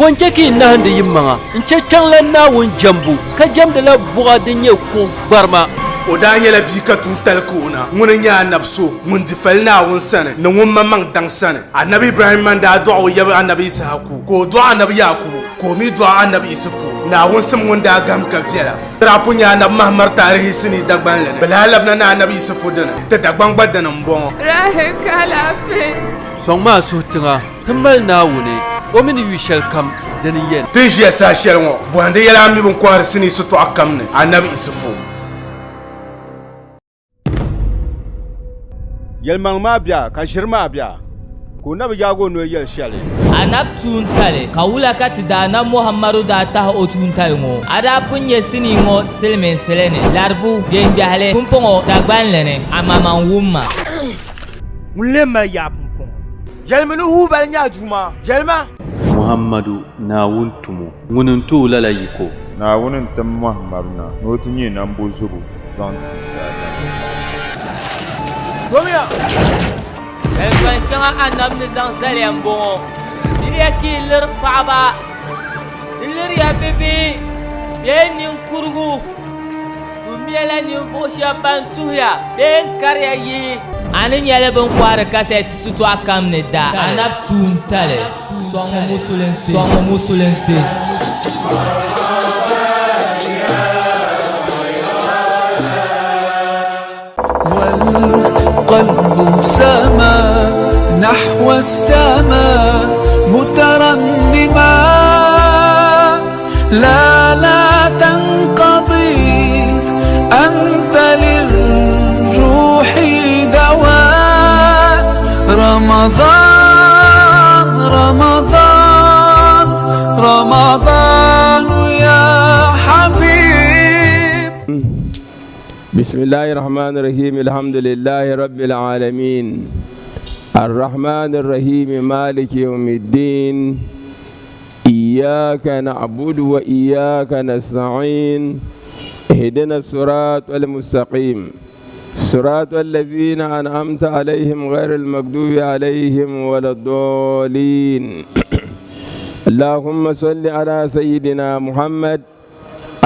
Foncheki na hande yimmanga nchekang la na won jambu ka jamda la buga de nye ko barma o da nyela bi ka tun tal kuna mun nya nabso mun difal na won sane na won mamang dang sane annabi ibrahim man da du'a o yabi annabi isaku ko du'a annabi yakubu ko mi du'a annabi isufu na won sam won da gam ka fiela rapu nya na mahmar tarihi sini dagban lene balalab na annabi isufu dana ta dagban badana mbon rahe kala fe songma so tinga himbal na wune o min wishal kam dani yen tijia sa shelmo bwande yala mi bon kwar sini sutu akamne annabi isufu yelmang ma bia ka shirma bia ko na bi jago no yel shale anab tuntale kawula kati da na muhammadu da ta o tuntale ngo ada punye sini ngo selmen selene larbu den jahale kumpongo da gbanlene amama wumma mulema ya pumpon yelmenu hu bal nya juma yelma muhammadu na wuntumu ngunun tu lala yiko na wonin tam muhammaduna no tinye nan bo zubu danti Romia elwan shanga anam ni zang zaliam bongo diriya ki lir baba dilir ya bebe ben nin kurgu tumiela ni bosha bantuya ben karya yi anin yale ben kwara kaset sutu akam ne da anab tuntale songo musulense والقلب سما نحو السماء مترنما لا تنقضي أنت للروح دواء رمضان رمضان رمضان يا حبيب. بسم الله الرحمن الرحيم الحمد لله رب العالمين الرحمن الرحيم مالك يوم الدين إياك نعبد وإياك نستعين اهدنا الصراط المستقيم صراط الذين أنعمت عليهم غير المغضوب عليهم ولا الضالين اللهم صل على سيدنا محمد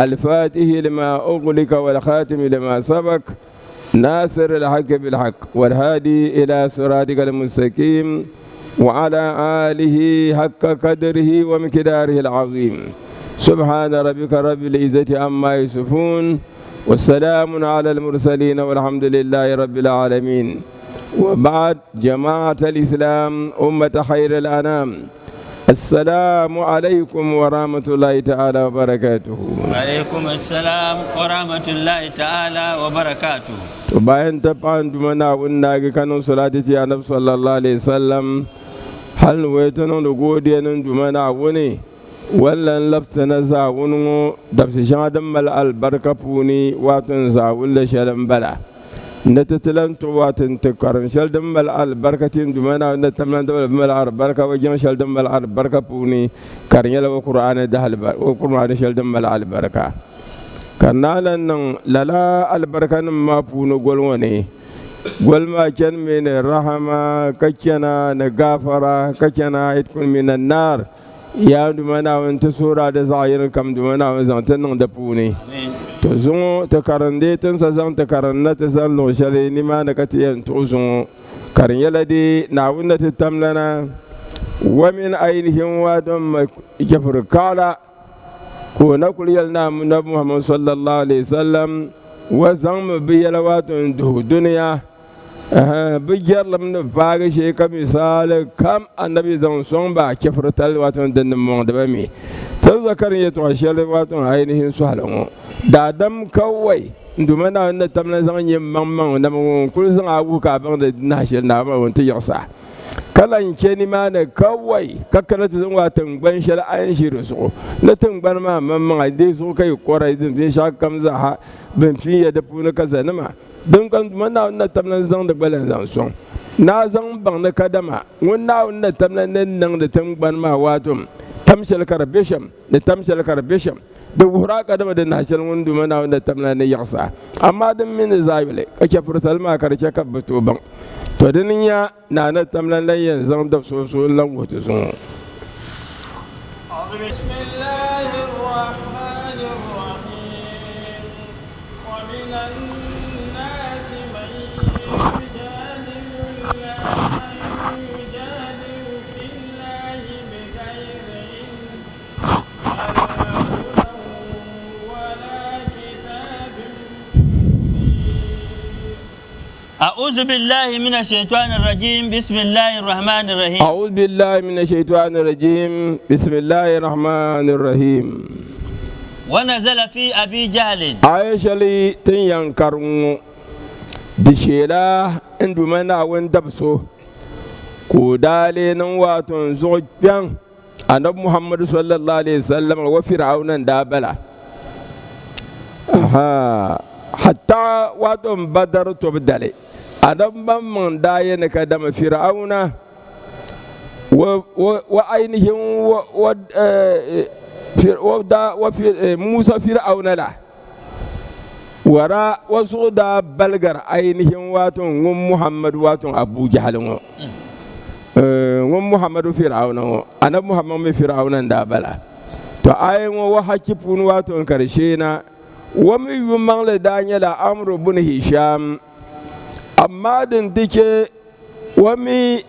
الفاتح لما أغلق والخاتم لما سبق ناصر الحق بالحق والهادي إلى صراطك المستقيم وعلى آله حق قدره ومقداره العظيم سبحان ربك رب العزة عما يصفون والسلام على المرسلين والحمد لله رب العالمين. وبعد جماعة الإسلام أمة خير الأنام السلام عليكم ورحمة الله تعالى وبركاته. وعليكم السلام ورحمة الله تعالى وبركاته. وبعدين تبان دمنا وناقي كانوا صلاة النبي صلى الله عليه وسلم هل ويتنون لقودين دمنا وني ولا لبسنا زاونو دبس شادم مل البركة بوني واتن زاون لشلم بلا نتتلن تواتن تكرن شلدم مل البركة دمنا نتمنى مل البركة وجم شلدم مل البركة بوني كرنيل وقرآن دهل وقرآن شلدم مل البركة كرنالا للا البركة ما بونو قولوني قول ما كان من الرحمة كجنا نغافرة كجنا يتكون من النار يا دمنا وانت سورة دزاير كم دمنا وزانتن ندبوني تزون تكرندي تنسزان تكرنت تزان لو شلي نما نكتين تزون كرنيلا دي ناونا تتملنا ومن أينهم وادم جفر كالا كونا كل يلنا من محمد صلى الله عليه وسلم وزم بيلوات دنيا بجر لمن باغ شيء كمثال كم النبي زون صنبا كفر تلواتون دن مون دبمي تذكر يتوشل واتون عينهم سهلون دادم كوي ndumana na tamna zan yin mamman na mun kul zan abu ka ban da nashil na ba won ta yasa kalan ke ni ma ne kawai kakkana ta zan watan ban shal ayin shi rusu na tun ban ma mamman ai dai so kai korai din bin sha kamza ha bin fi ya da funa kaza ma don kan mana na tamna zan da balan zan son na zan ban na kadama wannan na tamna nan da tun ban ma wato tamshal karabisham da tamshal karabisham da wura kadama da nashal wundu mana wanda tamna ne yasa amma din min zabile kake furtal ma karce ka bato ban to din ya na tamna lan yanzu da so lan wuce sun بسم الله الرحمن الرحيم ومن الناس من يجادل في الله بغير علم ولا كتاب أعوذ بالله من الشيطان الرجيم بسم الله الرحمن الرحيم أعوذ بالله من الشيطان الرجيم بسم الله الرحمن الرحيم ونزل في أبي جهل عائشة لي تنينكرون دشيلا اندو منا وندبسو كودالي نواتون زوجيان النبي محمد صلى الله عليه وسلم وفرعون دابلا حتى واتون بدر تبدلي adam ban man daye ne ka dama fir'auna wa ainihin musa fir'auna la wara wasu da balgar ainihin waton muhammad waton abu jahal muhammadu fir'auna anab muhammad mai fir'auna da bala to ayin wa hakifun waton karshe na wa mai yumman la danyala amru bin hisham amma din dike wami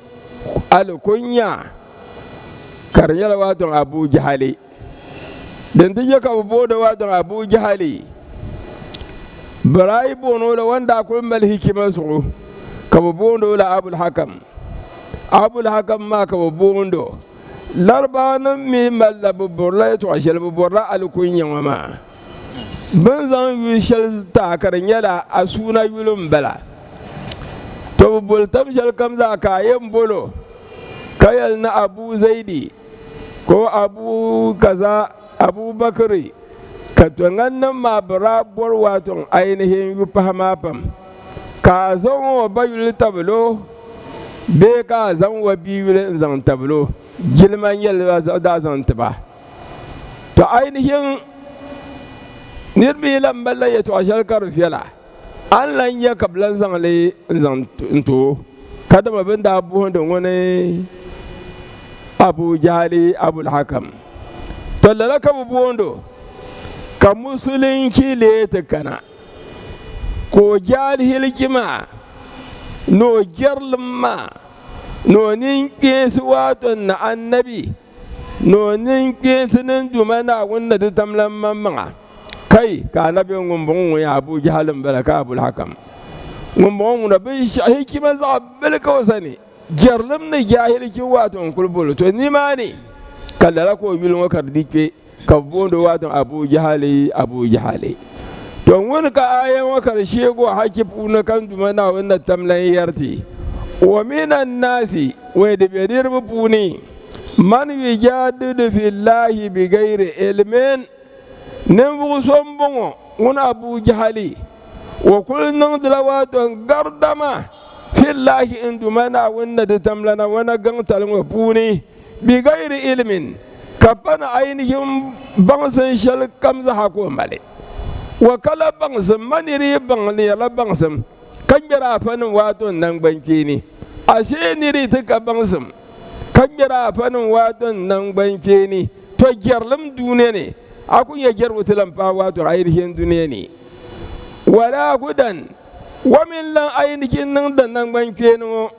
alkunya karyar waton abu jihali din dike ka bubo da waton abu jihali barai bono da wanda kun mal hikima su ka bubo da abul hakam ma ka bubo ndo larbanan mi mallabu burla to ashal burla alkunya ma ban zan yi shal ta karyar a suna yulun bala to bultam shal kamza kayan bolo kayal na abu zaidi ko abu kaza abu bakari ka tungan nan ma barabuwar waton ainihin yi fahama fam ka zan wa bayul tablo be ka zan wa biyul zan tablo gilman yalwa da zan taba to ainihin nirbi lamballa ya to ashal karfiyala Allah ya kablan zangle zanto kada mabin da abu da wani abu jali abul hakam tallala ka bu bondo ka musulunci le ta kana ko jali hilkima no gerlma no nin kesu wato na annabi no nin kesu nin dumana wanda da tamlan mamma kai ka nabi ngumbon ya abu jahalin baraka abul hakam ngumbon da bin hikima za bil kawsani jarlim ne jahil ki wato kulbul to ni ma ne kallara ko yulun wakar dike ka bondo wato abu jahali to wani ka ayan wakar shego hakifu na kan dumana wannan tamlan yarti wa minan nasi wa da bidir bufuni man yujadidu fillahi bighairi ilmin nembugu sombongo nguna abu jahali wa kullu dalawaton gardama fillahi indumana wanda da tamlana wana gantal wa puni bi gairi ilmin kapana ainihin bangsan shal kamza hako male wa kala bangsan maniri bangli la bangsan kanjara fanin wato nan banki ni ashe niri ta bangsan kanjara fanin wato nan banki ni to gerlam dune ne akun ya jarbu tilamfa wato ainihin duniya ne wala gudan wa min lan ainihin nan da nan banke no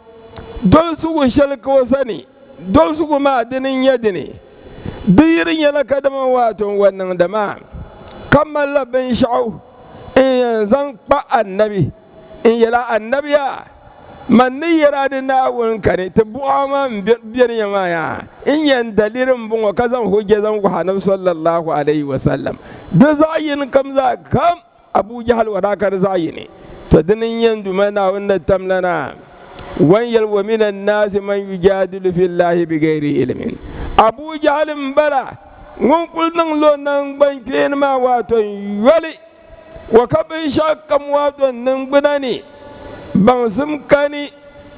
dol su go shalko sani dol su go ma dinin yadine dirin yala kadama wato wannan da ma kammala bin sha'u in zan ba annabi in yala annabiya man ni yara da na won kare ta buama biyar yama ya in yan dalilin bun wa kazan hujja zan ku hanab sallallahu alaihi wasallam da zayin kamza kam abu jahal wadakar zayine to dinin yan dumana wannan tamlana wan yal wa minan nas man yujadilu fillahi bighairi ilmin abu jahal bala ngun kulnan lo nan banke ma wato wali wa kabin shakkam wato nan gudani bangsum kani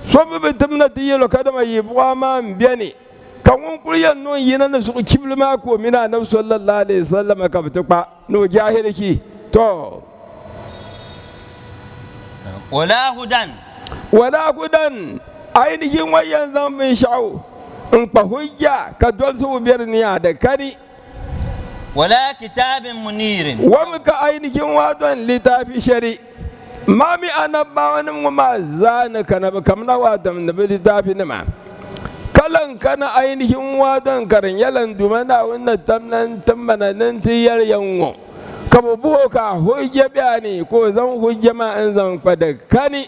sobe betumna tiyelo kadama yibwa ma mbiani kawun kulyan no yina na su kibluma ko mina nabi sallallahu alaihi wasallam ka bitukpa no jahiliki to wala hudan ainihin wayan zambin sha'u pa hujja ka dolsu birniya da kani wala kitabin munirin wa muka ainihin wadon littafi shari mami anabba wani ma zana kana ba kamna wadon da littafi ne ma kalan kana ainihin wadon karin yalan dumana wannan tamnan tambananin tiyar yanwo kabo buho ka hujja bayani ko zan hujja ma an zan fada kani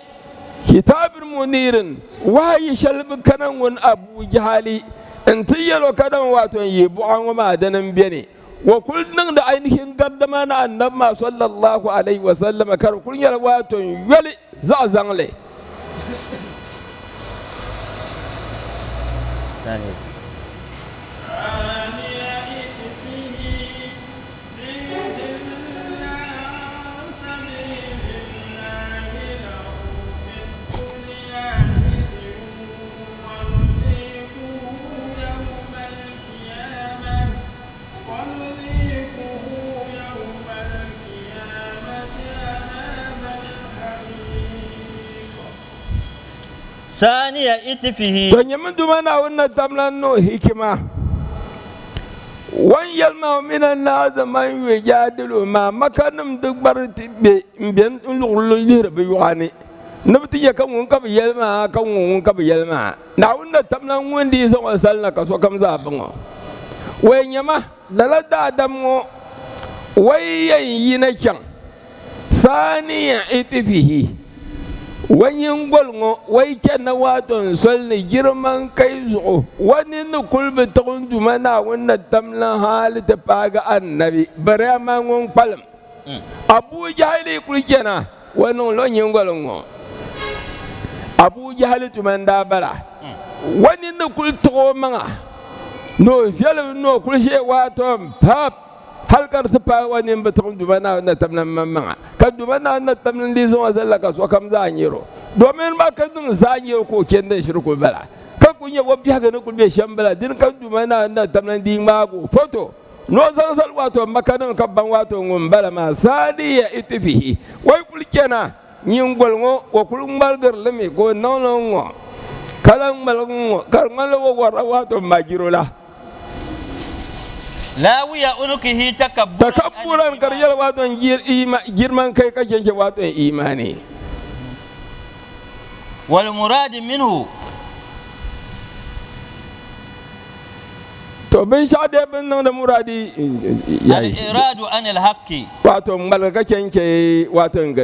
kitabin munirin wayi shalbi kanan wani abu jahali in tiyalo kadan wato yi bu'an ma danan bene wa kullun da ainihin gaddama na annabi sallallahu alaihi wa sallam kar kun yar wato yali za zangle saniya itifihi to nyamin dumana wannan tamlan no hikima wan yalma minan na zaman yajadilu ma makanum duk bar tibbe mben lulu yirbe yuani nabti ya kan won ka yalma kan won ka yalma na wannan tamlan wandi so salna ka so kam za bango wai nyama lalada dammo wai yayi na kyan saniya itifihi wani ngolngo wai kenna waton solni girman kai zo wani ni kulbi tukun dumana wannan tamlan hali ta faga annabi bare ma ngon palam abu jahili kulkena wani lonyi ngolngo abu jahili tumanda bara wani ni kul to manga no fiel no kulshe waton pap halkar ta fa wani batun dumana wannan tamlan manga kan dumana wannan tamlan di zo zalla ka so kam za anyiro domin ba kan dun za anyiro ko ken da shirku bala kan kunya wabi haka ne kulbe shambala din kan dumana wannan tamlan di mago foto no zan sal wato makanin kabban wato ngum bala ma sadi ya itifihi wai kulkena nyin golngo wa kulun balgar lami ko nono kalan malngo karngal wo wara wato magirola lawiya unukihi takabburan karyar waton girman kai kake ke waton imani wal murad minhu to bin shade bin nan da muradi al iradu an al haqqi wato malaka kenke waton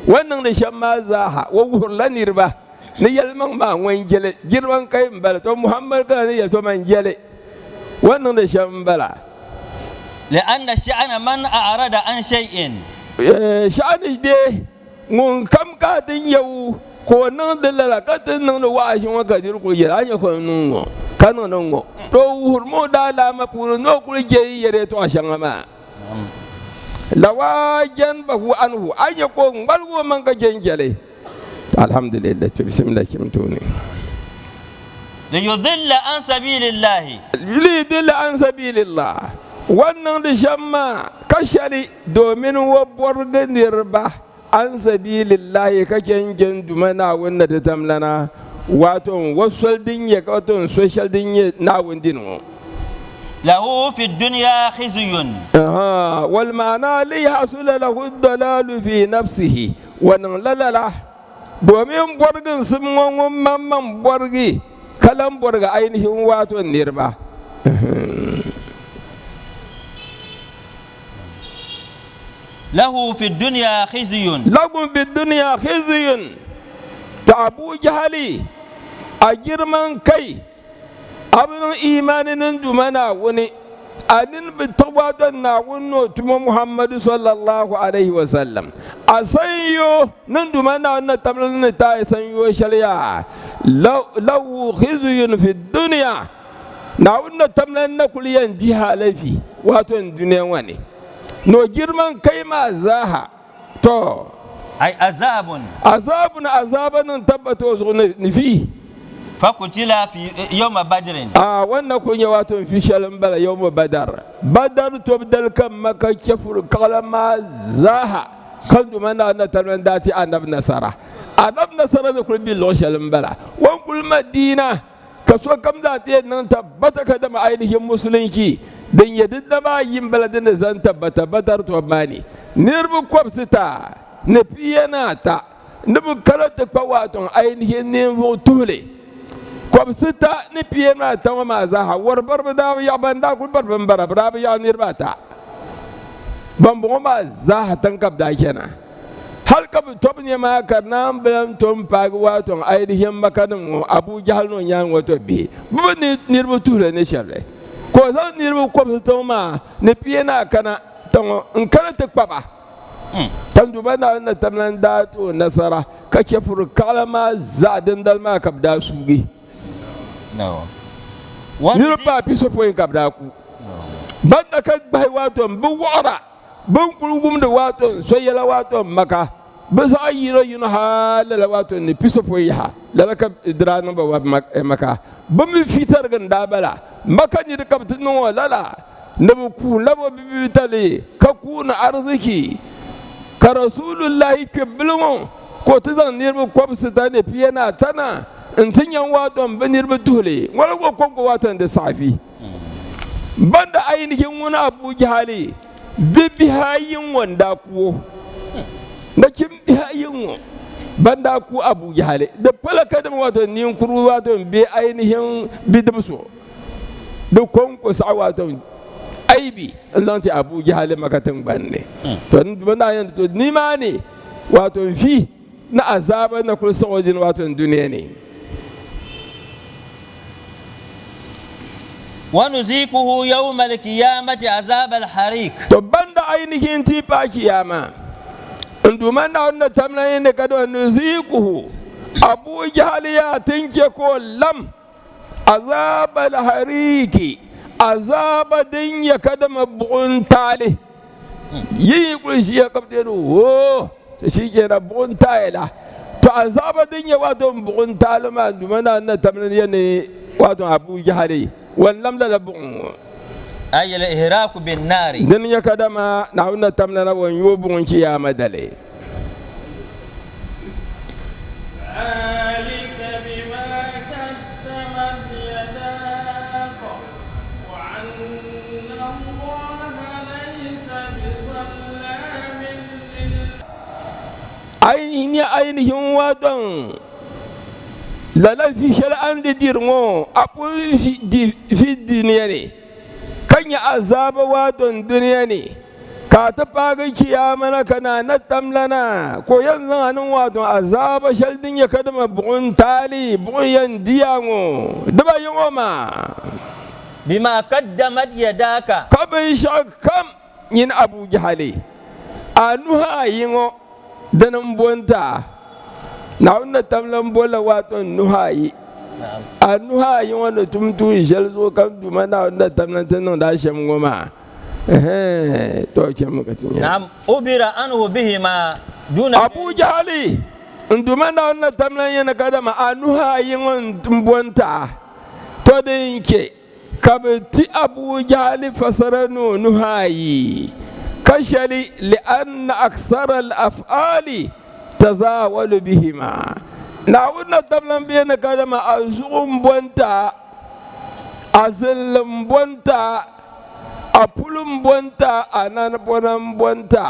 wannan da shan mazaha wa hurlanir ba ni yalman ba wan gele girman kai mbala to muhammad kan ya to man gele wannan da shan bala la'anna sha'ana man a'rada an shay'in sha'ani de mun kam ka din yau ko nan da lalakatin nan da wa'ashin wa gadir ko yara ya ko nun kanu nan go to hurmo da la ma puru no ku je yere to ashan ma lawajan bahu anhu anya ko ngalgo man ka jengele alhamdulillah bismillah kimtuni ليضل عن سبيل الله ليضل عن سبيل الله wannan da shamma kashari domin wabuwar ganirba an sabilillahi kake yin dumana wanda ta tamlana wato wasu din ya wato social din ya na wundin lahu fi dunya khizyun wal ma'ana li hasula lahu dalalu fi nafsihi wannan lalala domin borgin sun mamman borgi kalan borga ainihin wato nirba lahu fi dunya khizyun lahu fi dunya khizyun ta abu jahali a girman kai abin imanin dumana wani anin bi tawadon na wunno tuma muhammadu sallallahu alaihi wasallam a sanyo nan dumana wannan tamlin ta sanyo shari'a lahu khizyun fi dunya na wannan tamlin na kuliyan jiha laifi wato duniyan wani no girman kai ma zaha to ay azabun azaban tabbato zo nifi fakutila fi yawma badrin wannan kun ya wato fi shalan bala yawma badar to dal kan maka kafur kalama zaha kan dumana na talman dati anab nasara da kulbi lo shalan bala wan kul madina kaso kam za ta nan tabbata ka da ainihin musulunci dan yadda da ma yin baladin da zan tabbata batar to mani nirbu kwabsita na fiyana ta nibu karata kwa waton ainihin nemo tule kwabsita ni fiyana ta wa maza hawar barbada ya banda kun barban barabra ya nirbata ban bu ma za hatan kabda kenan har ka top ne ma karna bilan tom pag waton ainihin makanin Abu Jahal non yan wato bi bu ni nirbu tule ne sharre ko zan nirbu kwabsita ma ni fiyana kana ton in karata kwaba tan duba na tamlan dato nasara kake fur kalama zadin dalma kabda sugi no ni ba piso foi kabda ku banda ka bai wato bu wara bun kulgum da wato soyela wato maka bisa yiro yino halala wato ni piso foi ha lalaka idrano ba maka bum fitar ganda bala maka ni da kabtin wala nabu ku labo bibitale ka kuna arziki ka rasulullahi ke bilmo ko ta zan nirbu kwabsu ta ne fiye na tana in tun yan waton ba nirbu tule wani ko konko watan da safi banda ainihin wani Abu Jahali bibi hayin wanda kuwo na kin bi hayin banda ku Abu Jahali da falaka da waton nin kuru waton bi ainihin bidibso da konko sa waton aibi zan ce Abu Jahal makatan banne to banda yan to ni ma ne wato fi na azaba na kul sojin wato duniya ne wa nuziquhu yawm al-qiyamati azab al-hariq to banda ainihin tifa kiyama nduman na wannan tamlayin da kada nuziquhu Abu Jahal ya tinke ko lam azab al-hariqi azaba din ya kada mabu'un tale yi kurshi ya kabte wo ta shi ke na bu'un tayela to azaba din ya wato bu'un tale ma dumana na tamrin ya ne wato Abu Jahali wallam la bu'un ay al-ihraq bin nari din ya kada ma na wannan tamrin wan yo bu'un ki ya madale ainihin wadon lalafi shar'an da dirmo abun fi duniya ne kan ya azaba wadon duniya ne ka ta faga kiyama na kana na tamlana ko yanzu hannun wadon azaba shaldin ya kadama bugun tali bugun yan diyango da bayan oma bima qaddamat yadaka kabin shakam yin Abu Jahali anuha yingo danan bonta na wannan tamlan bola wato nuhayi a nuhayi wanda tumtu ishal zo kan duma na wannan tamlan tanan da shem goma to ce muka tinye na'am ubira anhu bihima duna Abu Jahali nduma na wannan tamlan yana kada ma a nuhayi wannan bonta to da yake kabti Abu Jahali fasaranu nuhayi كشلي لأن أكثر الأفعال تزاول بهما نعودنا تبلن بينا كلمة أزوم بونتا أزلم بونتا أبولم بونتا أنان بونم بونتا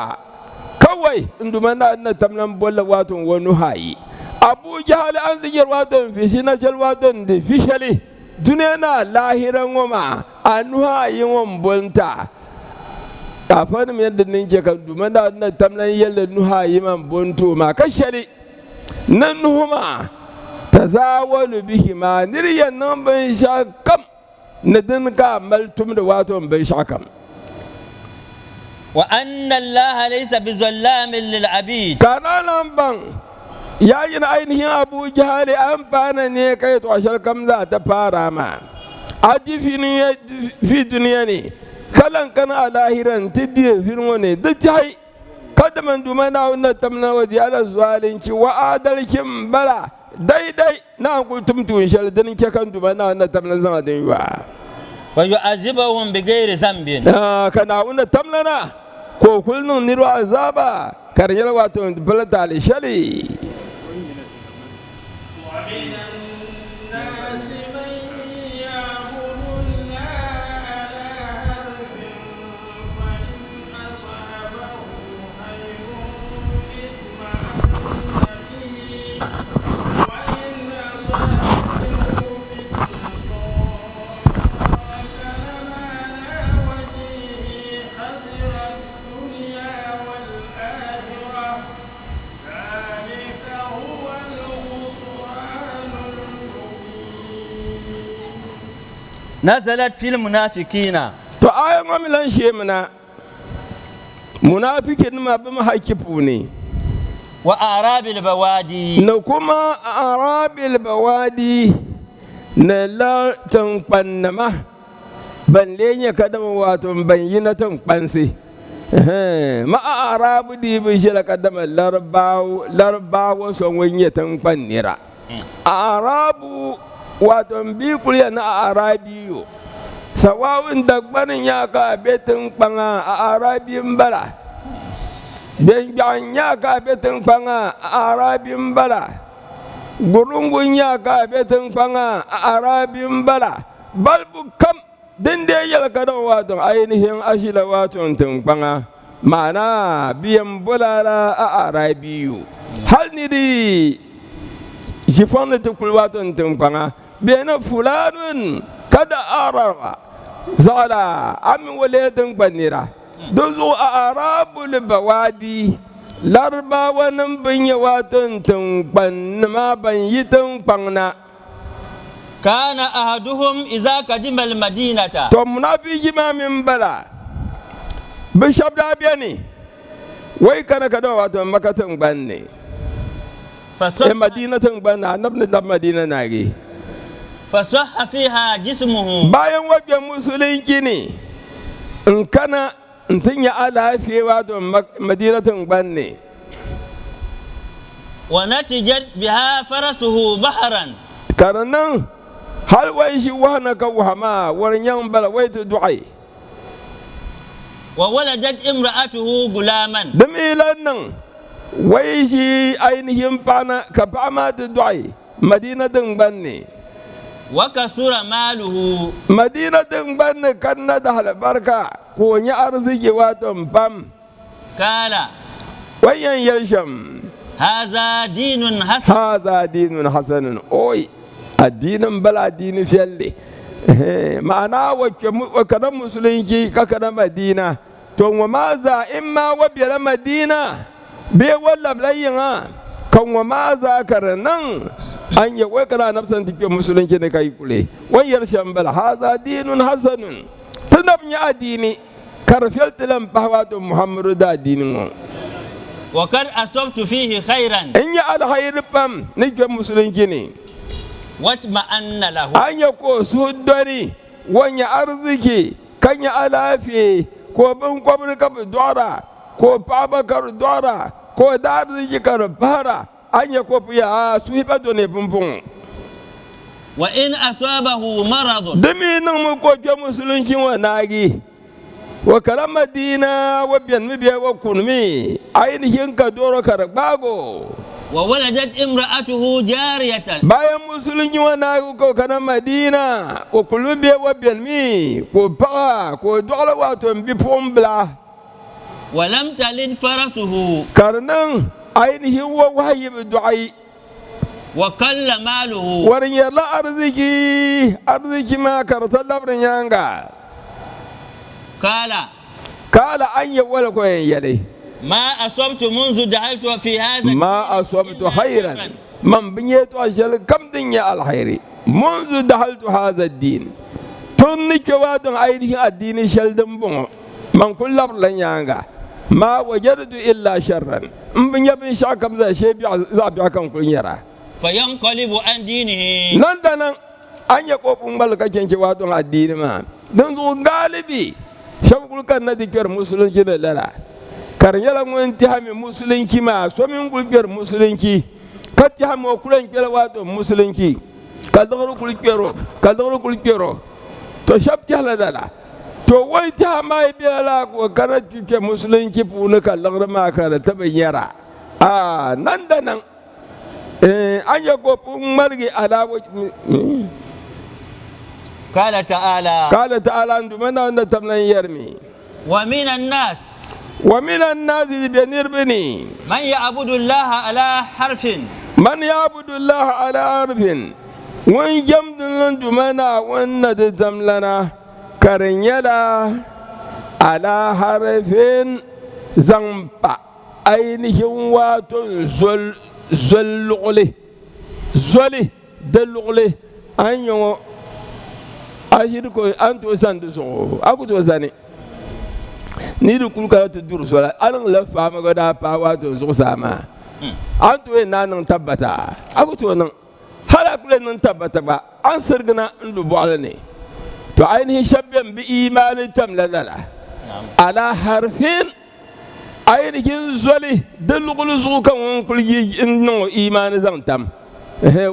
كوي عندما نتبلن بولا واتون ونهاي أبو جهل أنزل واتون في سنة واتون دي فيشلي دنيانا لاهرا وما أنهاي وم بونتا kafin mu yadda ninke kan duma da wannan tamlan yalla nuha yiman buntu ma kashari nan nuhuma tazawalu bihi ma niryan nan ban shakam na dinka maltum da wato ban shakam wa anna allaha laysa bizallamin lil abid kana nan ban yayin ainihin Abu Jahali an fana ne kai to ashar kam za ta fara ma adifini fi duniya ne kalan kana a lahiran tidiyar firmo ne duk jai kada man duma na wannan tamna waje ala zalinci wa adalcin bala daidai na kultum tun shal dan ke kan duma na wannan tamna zama da yiwa wa yu'azibuhum bighairi zambin kana wannan tamlana ko kullun niru azaba karyar wato balata alshali nazalat fil munafiqina to ayan mamilan shemina munafikin ma bi mahakifu ne wa arabil bawadi na kuma arabil bawadi na la tankpannama ban lenya kadama wato ban yi na tankpansi ma arabu di bi shi la kadama larbawo son wanye tankpannira arabu wato bi kuliya na arabiyo sawawin dagbanin ya ka betin kpanga a arabin bala den ya ka betin kpanga a arabin bala gurungun ya ka betin kpanga a arabin bala balbu kam din da ya ka don wato ainihin ashila wato tun kpanga mana biyan bulala a arabiyu hal ni di jifon da tukul wato tun kpanga bena fulanun kada arara zala amin waledin banira don zo a arabul bawadi larbawa nan bin yi watan tunkpan ma ban yi tunkpan na kana ahaduhum iza kadima almadinata to munafiki ma min bala bishop da biya ne wai kana kada wato makatan ban ne fasah madina tunkpan na annabni da madina nage fasah fiha jismuhu bayan wajen musulunci ne in kana tun ya alafewa don madinatun banne wa natijat biha farasuhu baharan karanan har wai shi wahana ka wahama wurin yan bala wai ta du'ai wa waladat imra'atuhu gulaman da milan nan wai shi ainihin fana ka fama ta du'ai madinatun banne wa kasura maluhu madinatun banne kan na da halbarka ko ni arziki wato pam kala wayan yalsham haza dinun hasanun oi addinin bala addini fiyalle ma'ana wacce kana musulunci ka kana madina to wa maza imma wa biyar madina be wallab layyin kan wa maza karanan an yi wai kana nafsan take musulunci ne kai kule wayar shambal haza dinun hasanun tunab nya addini karfiyar tilan bahwatu muhammadu da addinin wa kad asabtu fihi khairan in ya alhayr pam nike musulunci ne wat ma'anna lahu an ya ko su dani wanya arziki kan ya alafi ko bin kwabri ka dora ko babakar dora ko da arziki kar fara an ya ko fiya su hibado ne funfun wa in asabahu maradun dumi nan mu ko ke musulunci wa nagi wa karam madina wa biyan mi biya wa kunmi ainihin ka doro karbago wa waladat imra'atuhu jariyatan bayan musulunci wa nagi ko kana madina ko kulube wa biyan mi ko paga ko dole wato bi fombla wa lam talid farasuhu karnan ainihin wa wahayi du'ai wa kalla maluhu warin yarla arziki ma karta labrin yanga kala an yi wala koyan yale ma asabtu munzu dahaltu fi hadha ma asabtu khairan man binyetu ashal kam din ya alkhairi munzu dahaltu hadha ad-din tun nike wadon ainihin addini shaldin bon man kullab lan yanga ma wajadtu illa sharran in bin yabin shakam za shebi za bi akan kun yara fayanqalibu an dinihi nan da nan an ya kofin balka kenke wadon addini ma don zo galibi shabgul kan na dikiyar musulunci da lala karnyala mun tihami musulunci ma so min gulbiyar musulunci ka tihami wa kuran kela wadon musulunci ka dogoro kulkero to shabti haladala to wai ta mai bilala ko kana kike musulunci funu kallar ma ka da tabayyara a nan da nan an ya kofin margi alawo kala ta'ala ndumana wanda tamnan yarmi wa minan nas birbini man ya'budu Allah ala harfin wan jamdun dumana wanda da tamlana karinyala ala harfin zampa ainihin wato zolli da lugle ashir ko an to sandu so aku to zani ni du kul kala to dur so la an la fama go da pa wa to so sama an to na nan tabbata aku to nan hala kule nan tabbata ba an sirgina ndu boala ne to ainihin shabban bi imani tamlalala ala harfin ainihin zoli dalugul su kan kulji no imani zan tam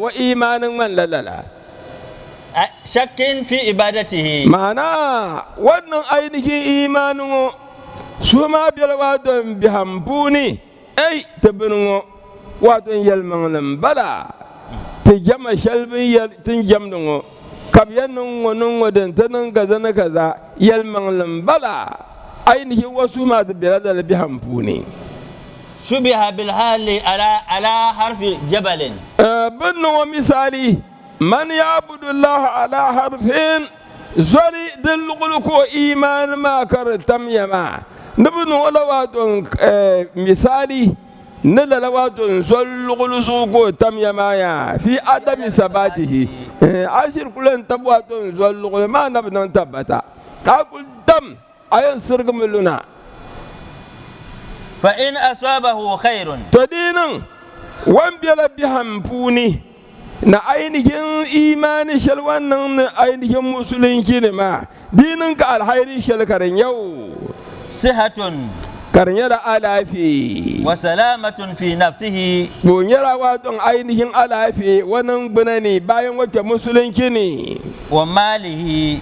wa imanin man lalala shakkin fi ibadatihi ma'ana wannan ainihin imanin su ma biyar wadon bihampuni ai tabinin wadon yalman bala ta jama shalbin tun jamdin kabyanin wani wadantanin gaza na kaza yalman bala ainihin wasu masu biyar da bihampuni shubiha bil hali ala harfi jabalin bin wa misali man ya'budu Allah ala harfin zoli dilgul ko iman ma kar tamyama nabun wala wadon misali nala wadon zolgul su ko tamyama ya fi adami sabatihi ashir kulan tabwatun zolgul ma nabun tabata ka kul dam ayan sirgumuluna fa in asabahu khairun to dinin wan biyala bihampuni na ainihin imani shal wannan na ainihin musulunci ne ma dinin ka alhairi shal karin yau sihatun karin da alafi wa salamatun fi nafsihi bonyara waton ainihin alafi wannan bunani bayan wata musulunci ne wa malihi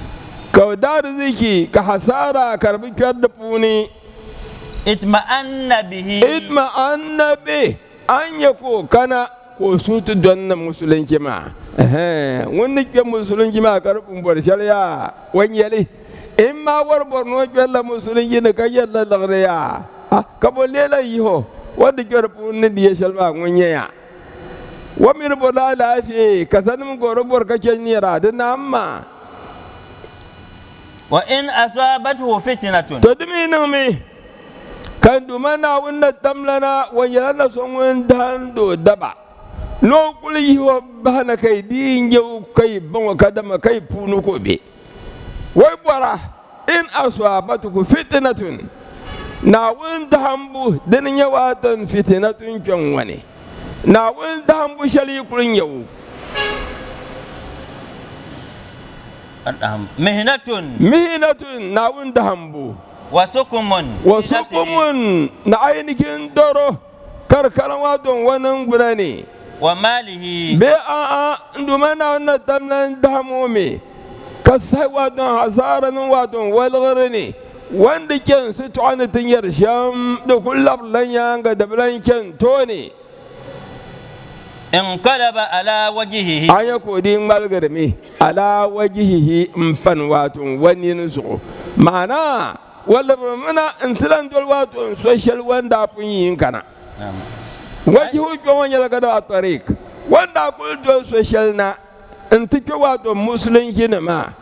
kaudar ziki ka hasara karbi kyar da funi itma'anna bihi an yako kana ko sutu donna musulunci ma wani ke musulunci ma karbin barshal ya wanyele in ma war borno kella musulunci ne ka yalla lagre ya ka bolela yiho wanda karbin ne diye shalma wanye ya wa mir bola lafi ka sanin goro bor ka kenyira da namma wa in asabathu fitnatun to dimi me kan dumana wanda tamlana wanyana son wanda do daba no kuli wa bana kai dinge kai ban kadama kai punu ko be wai bora in asabatuku fitnatun na wanda hambu din yawa don fitnatun kyan wani na wanda hambu shali kurin yau mihnatun na wanda hambu wasukumun na ainihin doro karkaran wadon wannan guda ne wa malihi be a ndumana wannan tamnan damomi kasai wadon hasaranin wadon walgare ne wanda ken su tu'anatin yarsham da kullab lanya ga dablan ken to ne in qalaba ala wajhihi aya kodin malgarmi ala wajhihi mfan wadon wani nusu ma'ana wala mana intilan dol wato social wanda pun yin kana waji hu jon yala gada tariq wanda kul dol social na intike wato musulunci ne ma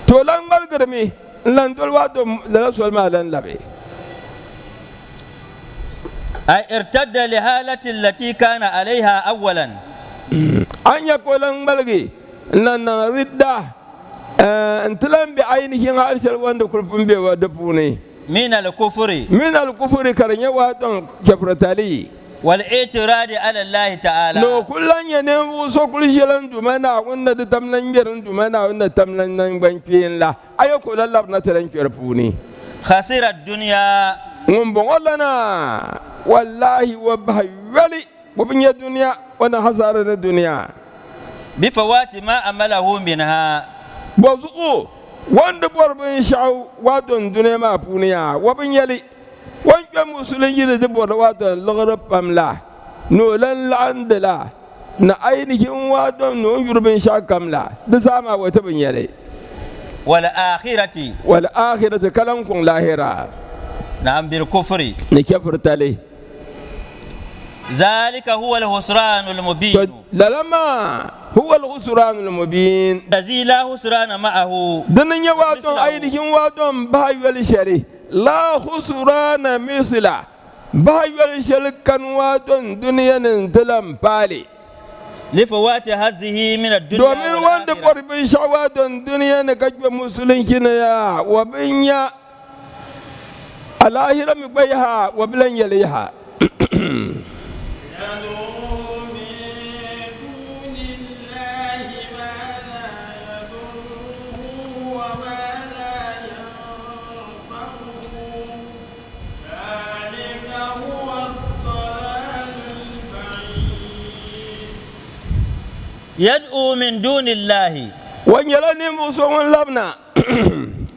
to lan malgarmi lan dol wato la sol ma lan labe ay irtadda li halati allati kana alaiha awwalan an yakolan malgi lan ridda انتلم بعينه هالشل وند كل بي ودفوني من الكفر كرنيه وادون كفرتالي والاعتراض على الله تعالى لو كلن ينم وسو كل شلن دمنا وند تملن بيرن دمنا وند تملن بانكين لا ايو كل الله نترن كرفوني خسر الدنيا بقولنا والله وبهولي وبني الدنيا وانا خسر الدنيا بفوات ما عمله منها bozuku wanda borbin sha'u wadon dune ma puniya wabin yali wanke musulun yi da bor wadon lagar pamla no lan landala na ainihin wadon no yurbin sha kamla da sama wata bin yali wal akhirati kalan kun lahira na bil kufri ne kafirtale ذلك هو الخسران المبين لما هو الخسران المبين الذي لا خسران معه دنيا واتون ايدين واتون باي والشري لا خسران مثلا باي والشري كان واتون دنيا نتلم بالي لفوات هذه من الدنيا domin wanda والآخرة. ƙwarbin shawa don duniya na kajbe musulunci na ya wa binya alahira mi bai ha wa bilan yale ha يدعو من دون الله wani yala ni muso wani labna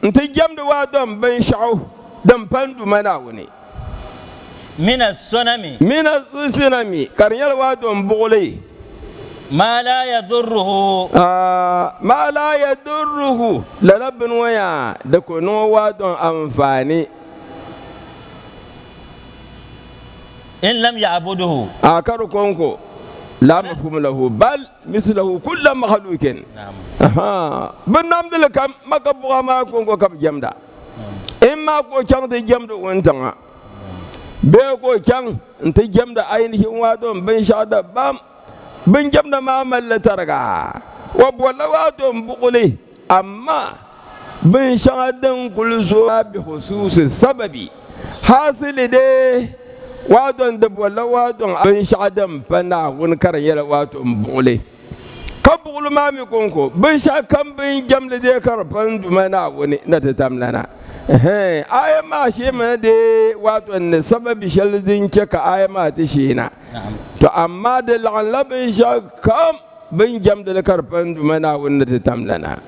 nti jamdi wa don bin sha'u don pandu mana wani من الصنم mina sinami karnyal wa don bugule ما لا يضره ma la yadurruhu lalabin waya da kuno wa don amfani إن لم يعبده. a karukonko لا مفهوم له بل مثله كل مخلوق بن نمدل كم ما كبغى ما كونكو كب جمدا إما كو كان تي جمدا وانتنا بيكو كان انت جمدا أينه وادم بن شادا بام بن جمدا ما مل ترغا وبولا وادم بقولي أما بن شادا كل سوى بخصوص السبب حاصل ده wadon da bola wadon abin sha'adan fana wani karan yala wadon bule kan bulu ma mi konko bin sha kan bin jamle de karfan dumana wani na ta tamlana aya ma shi mana de wadon ne sababi shaldin ce ka aya ma ta shi na to amma da la'allabin sha kan bin jamle de karfan dumana wani na ta tamlana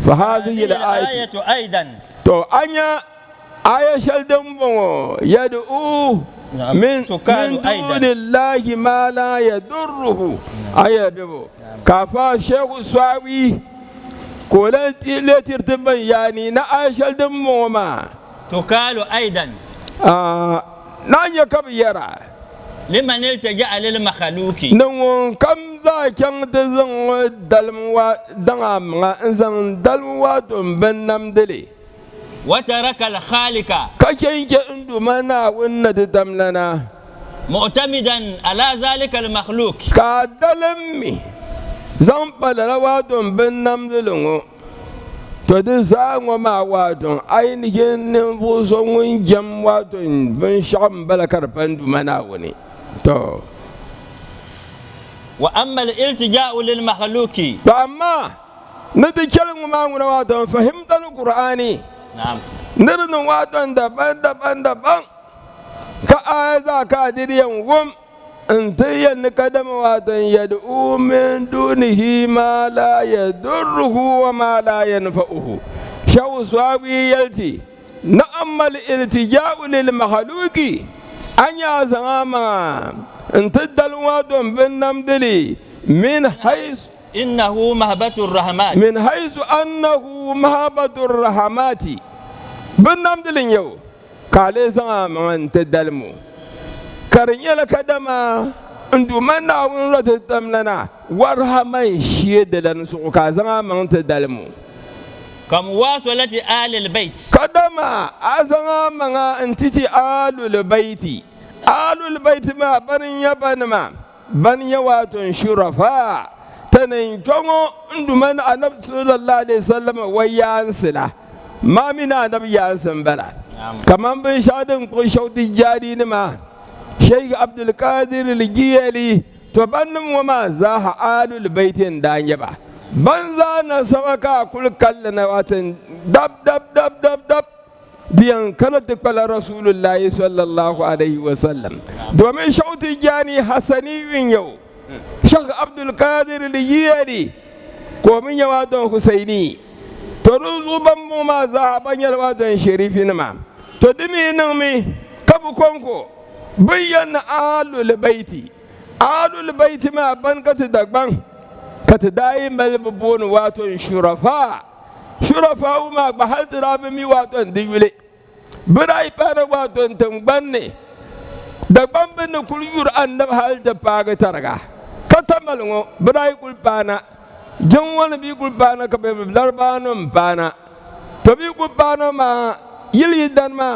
fa hadhihi al-ayatu aidan to anya aya shaldan bon yad'u من دون الله ما لا يضره أي بيبو كافا شيخ السواوي كولتي لترتبن يعني نأشل دموما تقال أيضا نانيا كبيرا لمن التجأ للمخلوق نون كم ذا كان تزن دلموا دعم إنسان دلموا بن نمدلي وترك الخالق كشيء عندما ونت تملنا معتمدا على ذلك المخلوق كادلمي زنبل لوادم بن نمدلو تدسا وما وادم أين نبوسون جم وادم بن شام بلكر بندو مناوني تو وأما الالتجاء للمخلوق فأما نتكلم ما وادم فهمت القرآن نعم نرن وادن دبان كأذا كادريا وم أنت ينكدم وادن يدعو من دونه ما لا يضره وما لا ينفعه شو سواوي يلتي نعم الالتجاء للمخلوق أن يزعما أنت دلوادن بالنمدلي من حيث إنه مهبة الرحمات من حيث أنه مهبة الرحمات بالنمدلين يو قال زعما أنت دلمو كرنيا لكدما أنتو منا ونرد تملنا ورحمة شيد لنسوك زعما أنت دلمو كم واصلة آل البيت كدما أزعما أنتي آل البيت آل البيت ما بني بنما بني واتن شرفاء تنين جمو ندمان النبي صلى الله عليه وسلم ويانسلا ما من النبي يانسن بلا كمان بيشادن قشوت الجاري نما شيخ عبد القادر الجيلي تبنم وما زاه آل البيت دانيبا بنزا نسوكا كل كلنا واتن دب دب دب دب دب ديان كانت تقبل رسول الله صلى الله عليه وسلم دومين شوت الجاني حسني وينيو شيخ عبد القادر الجيلي كومين يوادون حسيني تروزو بمو ما زهبان يوادون شريفين ما تدمي نمي كبو كونكو بيان آل البيت ما بان كتدقبان كتداي ملببون واتون شرفاء ما بحال ترابمي واتون ديولي براي بانا واتون تنباني دقبان بنا كل يور أنم حال تباق ترغا كتمالو براي كل بانا جنوان بي كل بانا كبير لربانو مبانا تبي كل بانا ما يلي دان ما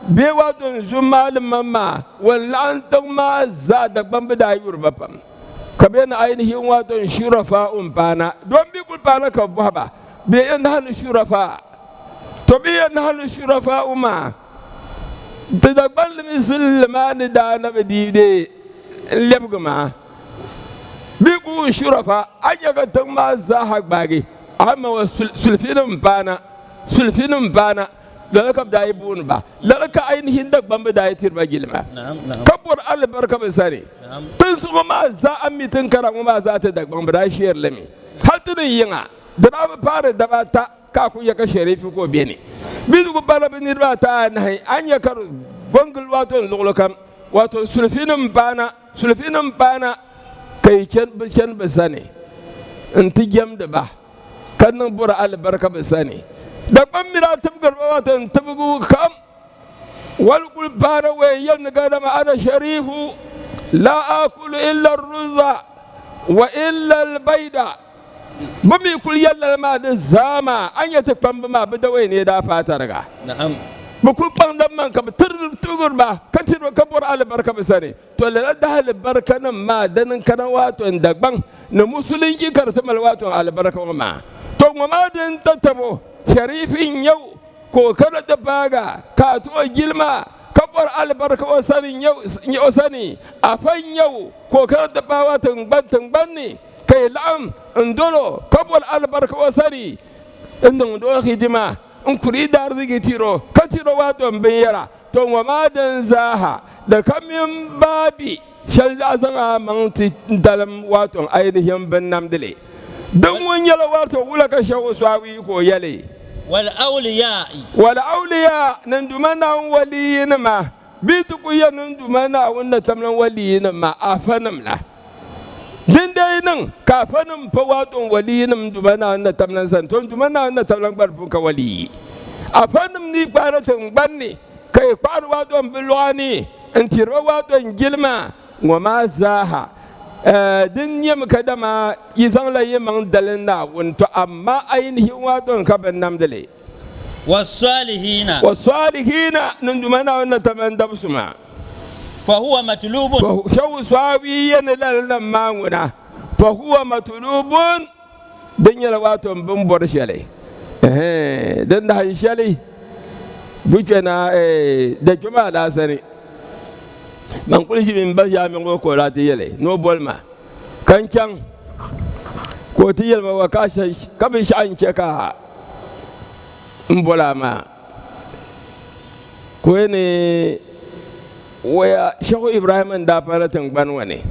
بيواتون زمال مما واللانتو ما زاد دقبان بداي يور بابام ka be na ainihin wato shurafa umpana don bi kulpana ka baba be yan hanu shurafa to be yan hanu shurafa uma da dagbal musulmani da na bidide lebgama bi ku shurafa anya ga tamma za hagbage amma wa sulfinin bana da ka da ibun ba da ka ainihin da ban da yatir ba gilma kabur albarka ba sani tun su ma za an mitin karan ma za ta da ban da shiyar lami har tun yinga da na fara da ba ta ka ku ya ka sharifi ko bene bi ku bara bin ba ta nai an ya kar gongul wato lulukam wato sulfinin bana kai ken ba sani in ti gem da ba kan nan bura albarka ba sani da ban mira tabgar wato tabgu kam wal qul bara wa yan ga da ma ana sharifu la akulu illa ar-ruza wa illa al-bayda bami kul yalla ma da zama an ya ta kwamba ma da wai ne da fata daga na'am ba kul ban dan man ka tugur ba ka tiro ka bura albarka ba sani to la da albarka nan ma dan kana wato da ban na musulunci karta mal wato albarka ma to ma dan tattabo sharifin yau ko kada da baga ka to gilma kabar albarka wasanin yau sani afan yau ko kada da bawa tun banni kai lam ndolo kabar albarka wasani inda ndo hidima in kuri da arziki tiro ka tiro wato bin yara to ma dan zaha da kamin babi shal da zan manti dalam wato ainihin bin namdile dan wani yala wato wula ka shawo swawi ko yale wal awliya nan dumana waliyin ma bitu ku ya nan dumana wannan tamlan waliyin ma afanam la din dai nan kafanin fa wato waliyin dumana wannan tamlan san to dumana wannan tamlan barfun ka wali afanim ni qaratan banni kai kwaru wato bilwani in tiro wato gilma wa ma zaha din yam kadama izan la yemang dalin na wunto amma ainihin wadon ka ban namdale wasalihina nan dumana wannan taman dabsuma fa huwa matlubun fa shaw sawi yana lallan manguna fa huwa matlubun din yala wato bin borshale dan da hanshale buke na da juma'a da sani man kulisi min ba ya min ko rati yele no bolma kankan ko ti yelma wa ka bi shan cheka mbola ma ko ne waya shago ibrahim da faratan banwane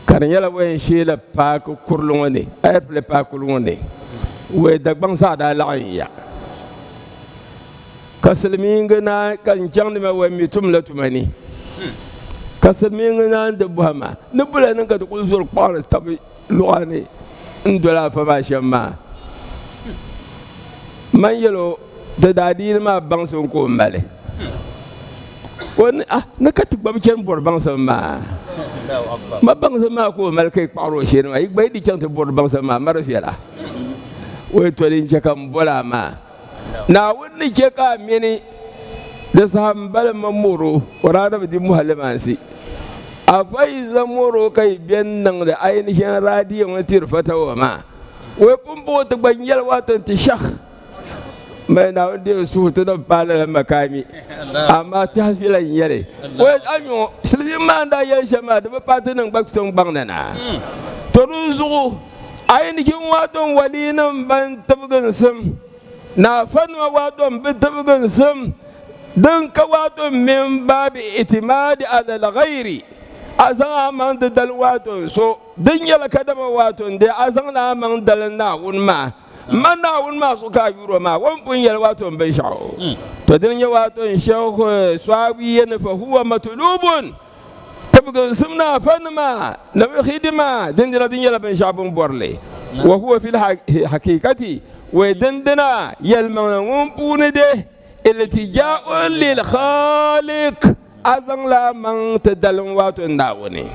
kan yala wayan shela pa ko kurlun ne ay ple pa kurlun ne we dagban sa da la'ayya kasalmin gana kan can da mai mitum la tumani kasalmin gana da buhama ni bula nan ka da kulsur kwara tabi luwane indola fa ma shamma man yelo da dadi ma bangson ko male wani na ka tubba ken bor bangson ma bangson ma ko mal kai kwaro shi ne ai bai di can ta bor bangson ma marafiya wai to din kan bola ma na wani ke ka mini da sahambal mamuro wara da bidi muhallimansi a faiza muro kai biyan nan da ainihin radiyon wani tirfata wa ma wai bumbo ta banyar watan ta shak mai na wanda ya su ta da falar makami amma ta filan yare wai anyo silbin ma da ya shama da ba fatinan bakton bangnana to ruzu ainihin waton walinan ban tabgan sun na fanwa wato bitabgan sam dan ka wato min babi itimadi ala al-ghairi azan man da dal wato so dan yala kadama wato da azan na man dal na wunma man na wunma su ka yuro ma wan bun yala wato bai shawo to dan ya wato shawo swabi yana fa huwa matlubun tabgan sam na fanma na khidma dan yala ban shabun borle wa huwa fil haqiqati ودندنا يلمون بونده التجاء للخالق أذن لا من تدلون واتو ناوني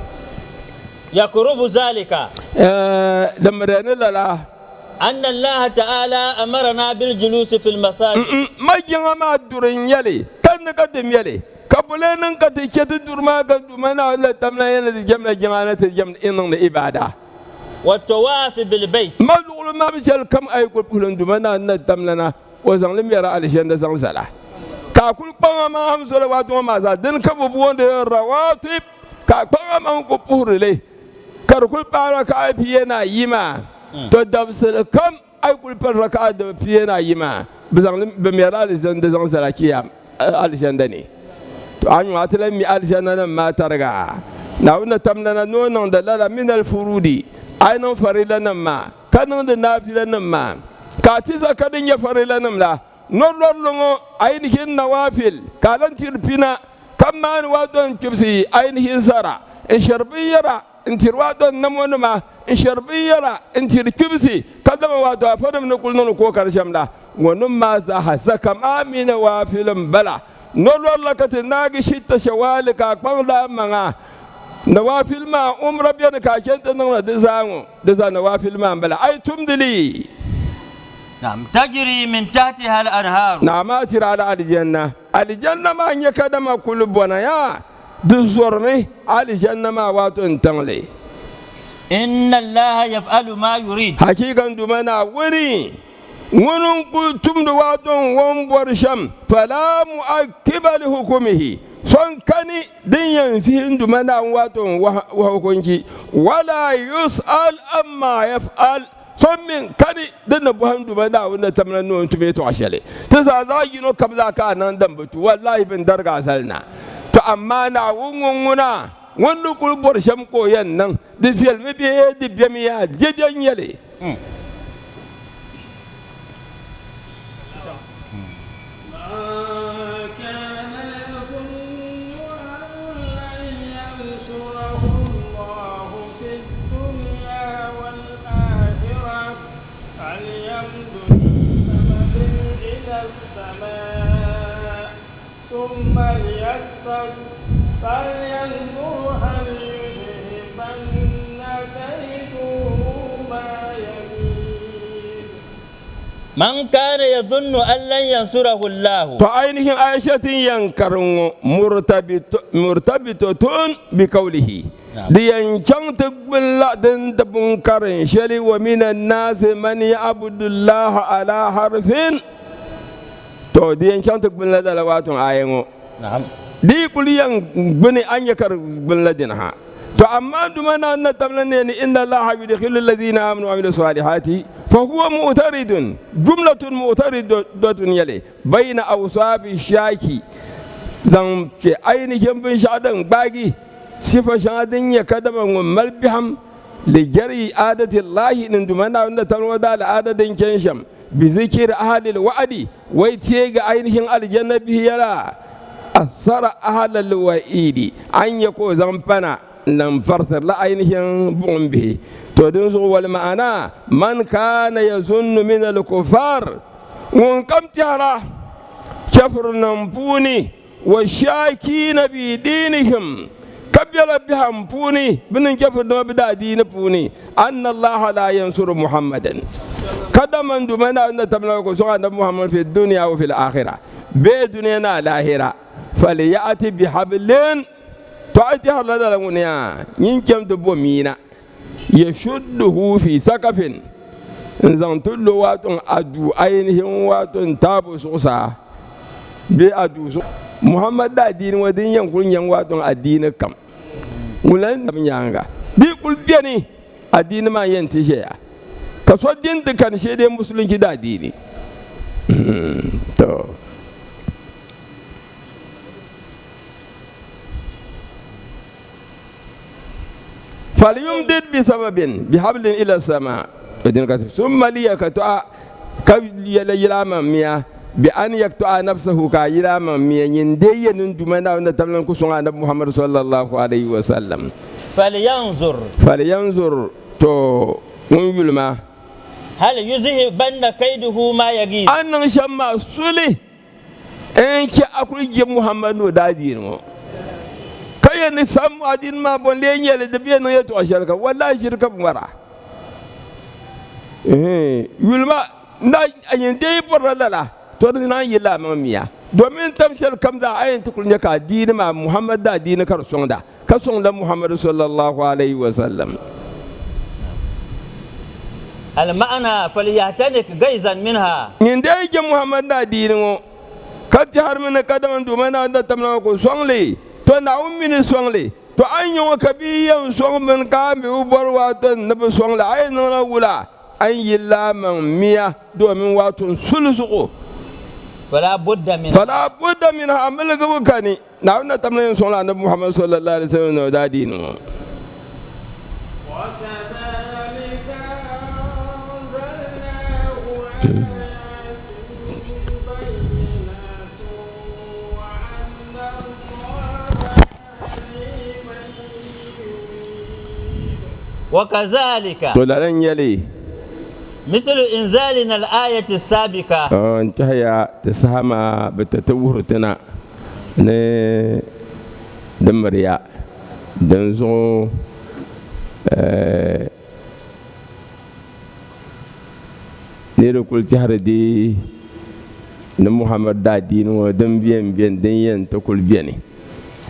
يقرب ذلك دمرنا لا أن الله تعالى أمرنا بالجلوس في المساجد ما جمع ما دورين يلي كان قدم يلي كبر فلان كتيكت الدرما كدمنا ولا تملا ينجم جمانة تجم إنهم إبادة والطواف بالبيت ما نقول ما بيشل كم أي كل فلان دمنا أن تملنا وزنلم يرى على شيء زنسلا كأكل بام ما هم صلوات وما زادن كبوبون الرواتب كبام ما هم كبور ليه كركل بارا كأبينا يما تدبسل كم أي كل بارا كأبينا يما بزنلم بميرا على شيء زنسلا كيام على شيء دني أنا أتلم على شيء أنا ما ترجع نحن تملنا نون دللا من الفرودي أين فريلنا ما كانوا دنافلنا ما كاتيزا كدين يفريلنا ملا نور لونو أين هن نوافل كالن تربينا كمان وادون كبسي أين هن سارا إنشربيرا انتروادون نمونما إنشربيرا انتركبسي كذا ما وادوا فدم نقول نقول كارشاملا ونما زها سكم آمين نوافل بلا نور لك تناقي شتى شوال كأقبل لا منا نوافل ما ربينا كأجنت نقول دزانو نوافل ما بلا أي تمدلي نعم تجري من تحتها الأنهار نعم أترى على الجنة ما يكاد ما كل بنايا دزورني الجنة ما واتن تنلي إن الله يفعل ما يريد حقيقة دمنا وري ونقول تم دواتون ومبرشم فلا مؤكب لحكمه son kani dinyan fihin dumana waton wahukunci wala yus'al amma yaf'al son min kani dinna buhan dumana wanda tamnan non tume to ashale ta za yi no kabla ka nan dan batu wallahi bin darga salna to amma na wunguna wanda kulbur sham koyan nan di fiyal mi be di bemiya jejen yale ثم ليتق فلينظر هل يذهبن كيده ما يغيظ من كان يظن أن لن ينصره الله فأينهم عائشة ينكرون مرتبطة بقوله ديان كان تقبل لا دن كرن شلي ومن الناس من يعبد الله على حرف to diyan kan ta bin ladala watun ayengo na'am di kuliyan bani an yakar bin ladin ha to amma dumana na tamlane ni inna allaha yudkhilu alladhina amanu wa amilus salihati fa huwa mu'taridun jumlatun mu'taridatun yale baina awsabi shaki zan ke ainihin bin shadan bagi sifa shadin ya kadama malbiham li jari adati allahi nin dumana wanda tamwada al adadin kensham بذكر أهل الوعد ويتيج عينهم الجنة بيلا أثر أهل الوعيد أن يكون زنبنا لم فرثر لا عينهم بون به تدنس والمعنى من كان يظن من الكفار وانكم ترى كفر نمبوني والشاكين بدينهم كبير بهم فوني بن كفر نبدا دين فوني أن الله لا ينصر محمدا كدما دمنا أن تملك سبحان محمد في الدنيا وفي الآخرة بدنيا الآخرة فليأتي بحبل تأتي هذا الدنيا ينكم تبومينا يشده في سقف إنسان تلو واتون أدو أينهم واتون تابو سوسا بأدو محمد دا دين ودين ينقل ينواتون الدين كم ولن ينغا دي كل بيني الدين ما ينتشي كسو دين كان شيء مسلم كده ديني تو فليمدد بسبب بحبل الى السماء ثم ليكتع كيلا ميا بأن يقطع نفسه كايلا ميا يندي ندمنا ونتمنى كسونا محمد صلى الله عليه وسلم فلينظر تو ونجلما هل يذهبن كيده ما يغيظ أن شما سولي إنك أقول محمد ودادينه كي نسمع دين ما بولين يلي دبينا يتو أشركة ولا شركة مرة يلما نا يندي برا لا تورنا يلا ماميا domin tamshar kamza ayin tukul ne ka dini ma Muhammad da dini kar sonda ka sonda Muhammad sallallahu alaihi wasallam المعنى فليعتنق جيزا منها in dai ke Muhammad da dini ngo kati har min kadam dumana da tamna ko songle to na ummi songle to an yi kabiyan song min ka mi ubar watan na bi songle ayin na wula an yi laman miya domin watun sulusuko فلا بد منها عمل كبكاني نعم تمنين صلى الله محمد صلى الله عليه وسلم ودادين وكذلك وكذلك ولن يلي مثل إنزالنا الآية السابقة انتهى تسامى بتتورتنا دمريا دنزو نيرو كل شهر دي محمد دادين ودم بين دين تقول بيني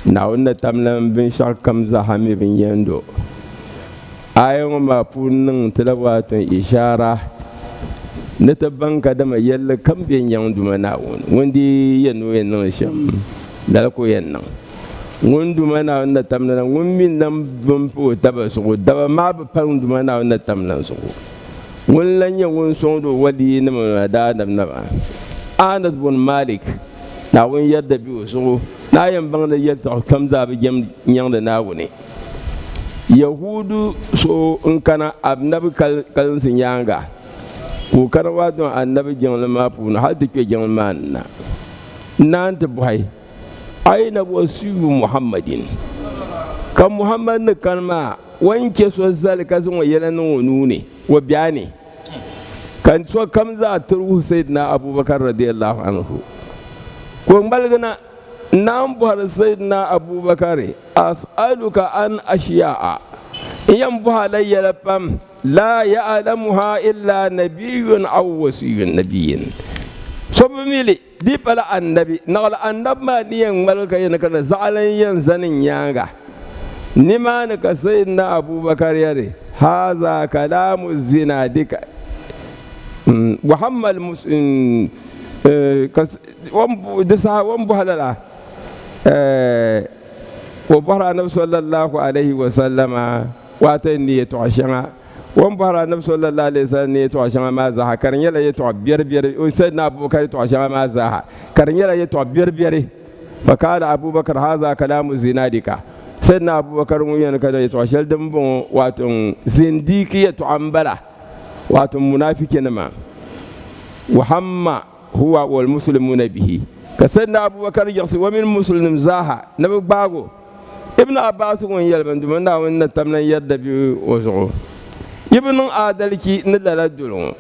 ناونا تملم بن شاك كم زحمي بن يندو ayon ma punin tilawatun ishara na tabban kadama yalla kamben yan duma na wandi yanu yan sham dal ko yan nan ngun duma na wanda tamna ngun min nan bum po tabasu daba ma ba pan duma na wanda tamna su ngun lan yan ngun so do wadi na ma da dam na ba Anas bin Malik na wun yadda bi su na yan bang da yadda kamza bi jam yan da na wuni yahudu so in kana annabi kalin sun yanga ko kana wato annabi jin ma puna har take jin man nan ta buhai aina wasu muhammadin kan muhammad ne kan ma wanke so zalika sun wayela nan wonu ne wa biyane kan so kamza turu sayyidina abubakar radiyallahu anhu ko balgana nan buhar sayyidina abubakar as'aluka an ashiya'a yan buhalayya lafam la ya'lamuha illa nabiyyun aw wasiyyun nabiyyin sobumili di pala annabi nagala annab ma diyan malka yana kana zalan yan zanin yanga nima ne ka sayyidina abubakar yare haza kalamu zinadika muhammad muslim wan buhalala وبهر النبي صلى الله عليه وسلم واتني يتعشنا وبهر النبي صلى الله عليه وسلم يتعشنا ما زها كرن يلا يتعبير بير وسيدنا أبو بكر يتعشنا ما زها كرن يلا يتعبير بير فقال أبو بكر هذا كلام زنادك سيدنا أبو بكر وين كذا يتعشل دمبون واتن زنديك يتعمبلا واتن منافق نما وحما هو والمسلمون به كسيدنا أبو بكر يقصي ومن مسلم زاها نبي باغو ابن عباس وين يلبن دمنا وين تمنا يد بوزعو ابن عادلكي ندلا دلون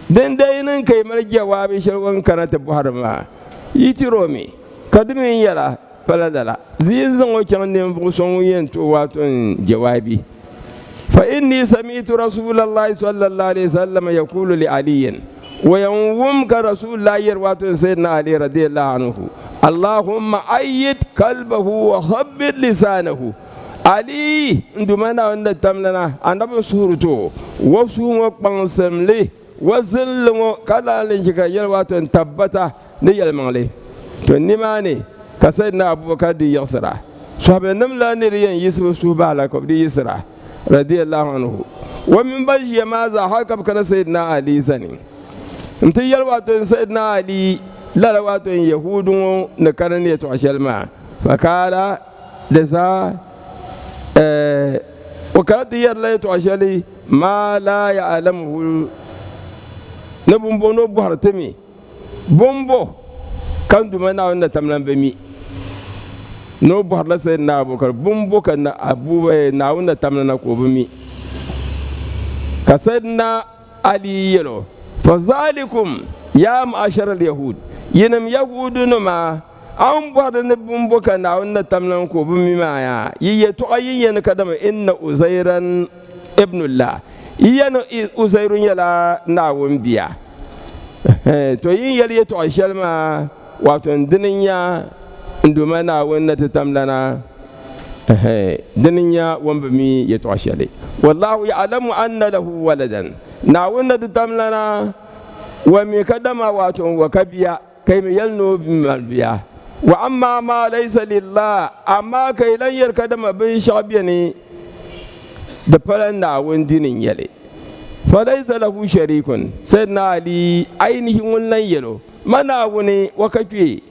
den dai nan kai mar jawabi shirwan karanta buhar ma yiti romi kadmin yala faladala zin zan wacan ne bu son yin to waton jawabi fa inni sami'tu rasulullahi sallallahu alaihi wasallam yaqulu li aliyin ويوم كرسول الله يروات سيدنا علي رضي الله عنه اللهم أيد قلبه وخبر لسانه علي عندما أن تملنا أنا بسورته وسوم بانسملي وزل كلا لجك يروات تبتا نيل مالي تنماني كسيدنا أبو بكر دي يسرع صحابة نملا نريان يسوع سبحانه كبدي يسرع رضي الله عنه ومن بشي ماذا حكم كنا سيدنا علي سنين mti yalwatun sayyidina ali lalawatun yahudun na karane to ashalma fakala da sa wakalatu yarla to ashali ma la ya'lamu na bumbo no buhartami bumbo kan duma na wanda tamlan bami no buharla sayyidina abubakar bumbo kan na abubai na wanda tamlan ko bami ka sayyidina ali yalo فذلكم يا معشر اليهود ينم يهودون ما أم بعد نبوك ناون تملكوا بمما يتعين كدم إن أزيرا ابن الله ين أزير يلا ناون بيا توين يلي يتعشل ما wato dinin ya nduma na wonna ta tamlana dinin ya wamba mi ya toshale wallahu ya'lamu anna lahu waladan na wonna ta tamlana wa mi kadama wato wa kabiya kai mi yalno biya wa amma ma laysa lillah amma kai lan yar kadama bin shabiya ne da falan na won dinin yale fa laysa lahu sharikun sayyidina ali ainihin wannan yalo mana wuni wa kafi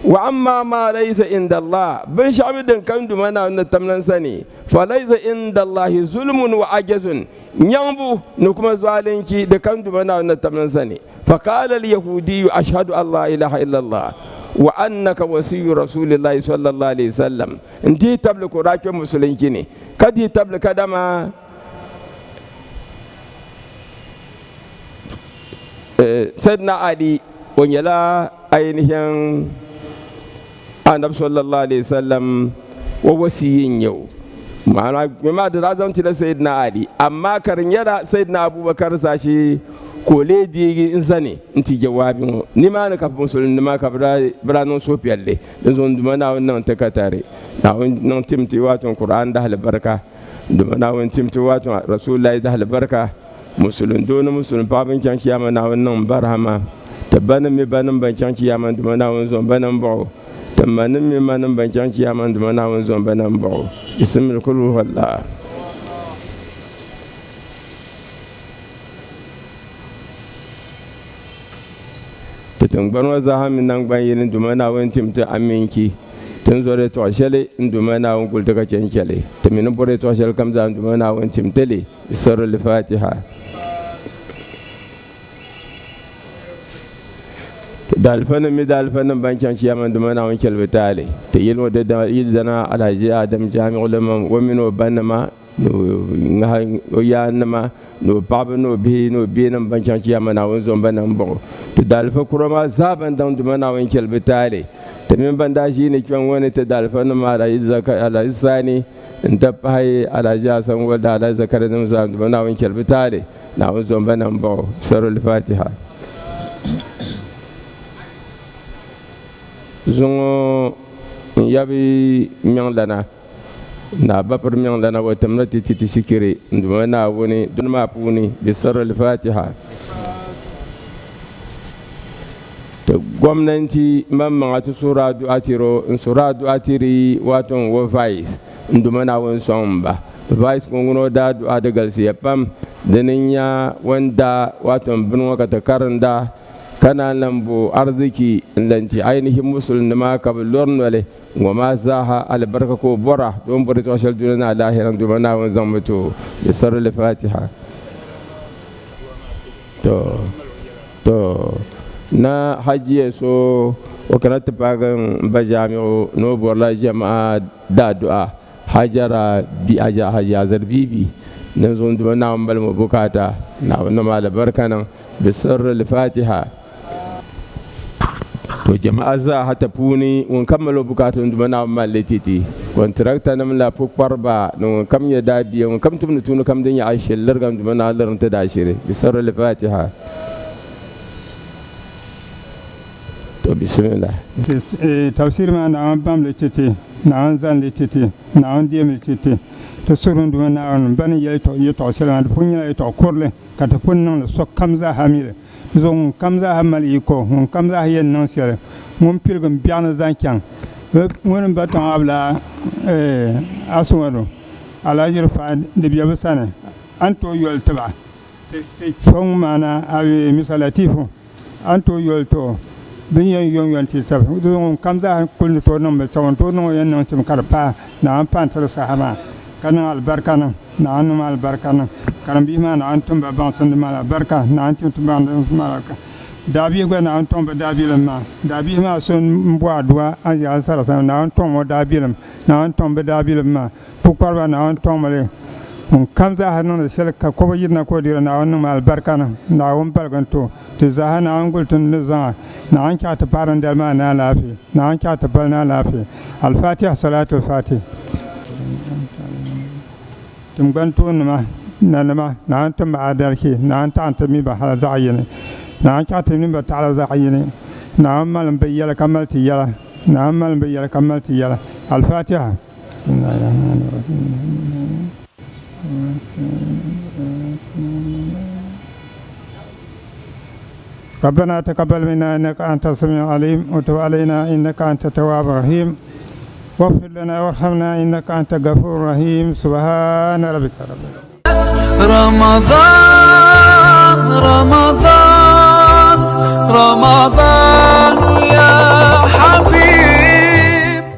wa amma ma laysa inda Allah bin shabidin kan du mana wannan tamnan sani fa laysa inda Allah zulmun wa ajazun nyambu ne kuma zalunci da kan du mana wannan tamnan sani fa qala al yahudi ashhadu an la ilaha illa Allah wa annaka wasiyyu rasulillahi sallallahu alaihi wasallam inti tabla ko rake musulunci ne kadi tabla kadama sayyidina ali wanyala ainihin annabi sallallahu alaihi wasallam wa wasiyin yau ma'ana ma da razanci da sayyidina ali amma karin yara sayyidina abubakar sashi kole digi in sane inti jawabin ni ma na kafin musulun ni ma ka biranon sofiyalle din zon duma na wannan ta katare na wannan timti wato qur'an da albarka duma na wannan timti wato rasulullahi da albarka musulun do na musulun babin kan kiyama na wannan barhama tabbanin mi banin bancan kiyama duma na wannan zon banan ba tamanin mi manin bancan kiyama duma na wannan zon banan ba bismil kullu wallah tun gbanwa zaha min nan gban yirin duma na wani timta aminki tun zore to shele duma na wani kulta ka cenkele ta min bore to shele kam za duma na wani timtele bisarul fatiha dalfana mi dalfana bancan shi yaman duma na wani kelbitale ta yilmo da yidana alhaji adam jami'ul ulama wa min banama no ya nama no baba no bi no bi nan bancan ci amana won zon banan bo to dalfa kurama zaban dan duma na won kelbitale to min banda shi ne kyan wani ta dalfa na ma da zaka ala isani inda pai ala ja san wada ala zakar da zan duma na won kelbitale na won zon banan bo sarul fatiha zon yabi nyang lana na bapar min lana wa tamrati titi sikiri nduma na woni dun ma puni bi sarral fatiha to gwamnati mamma atu sura du'atiro sura du'atiri waton wa vice nduma na won somba vice kunguno da du'a da galsi pam daninya wanda waton bin wakata karanda kana lambu arziki lanti ainihin musulma ka lornole وما زاها البركة كو برا دون بريت وشل دوننا لاهرا دومنا ونزمتو بسر الفاتحة تو نا حجي سو وكانت باغن بجامع نو بورلا جماعة دا دعاء حجرا بي أجا حجي أزر بيبي نزون دومنا ونبال مبوكاتا نما البركة بسر الفاتحة to jama'a za hata puni un kammalo bukatun duma na malle titi kontrakta nam la pukpar ba no kam ya dabi un kam tumnu tunu kam din ya aishe largam duma na larin ta dashire bisar al-fatiha to bismillah tafsir ma na bam le titi na zan le titi na diem le titi to surun duma na ban ya to sala punya ya to korle ka ta punnan so kam za hamile zon kamza hamal iko on kamza yen non sere mon pilgum biana zankan won baton abla aswaro ala jirfa de biya sane anto yol taba te fon mana awi misalatifu anto yol to bin yon ti sab zon kamza kullu to non be sawon to non yen non sim karpa na an pantar sahama kana albarka na anu mal barka na karam bi ma na antum ba ban san mal barka na antum ban mal ka dabi go na antum ba dabi lam dabi ma son mbwa dua an ya sara san na antum mo dabi lam na antum ba dabi lam pukar ba na antum male on kamza hanon sel ka ko yidna ko dira na anu mal barka na on barkan to za na an gultun za na an ka ta faran da ma na lafi na an ka ta bar na lafi al-fatiha salatul fatih تمغنتو نما نانتم عادلكي نانت انت مي بحال زعيني نانت انت مي بتعالى زعيني نعم مالن بيلا كملت يلا نعم مالن بيلا كملت يلا الفاتحة بسم الله الرحمن الرحيم ربنا تقبل منا إنك أنت السميع العليم وتب علينا إنك أنت التواب الرحيم واغفر لنا وارحمنا إنك أنت الغفور الرحيم سبحان ربك رب رمضان رمضان رمضان يا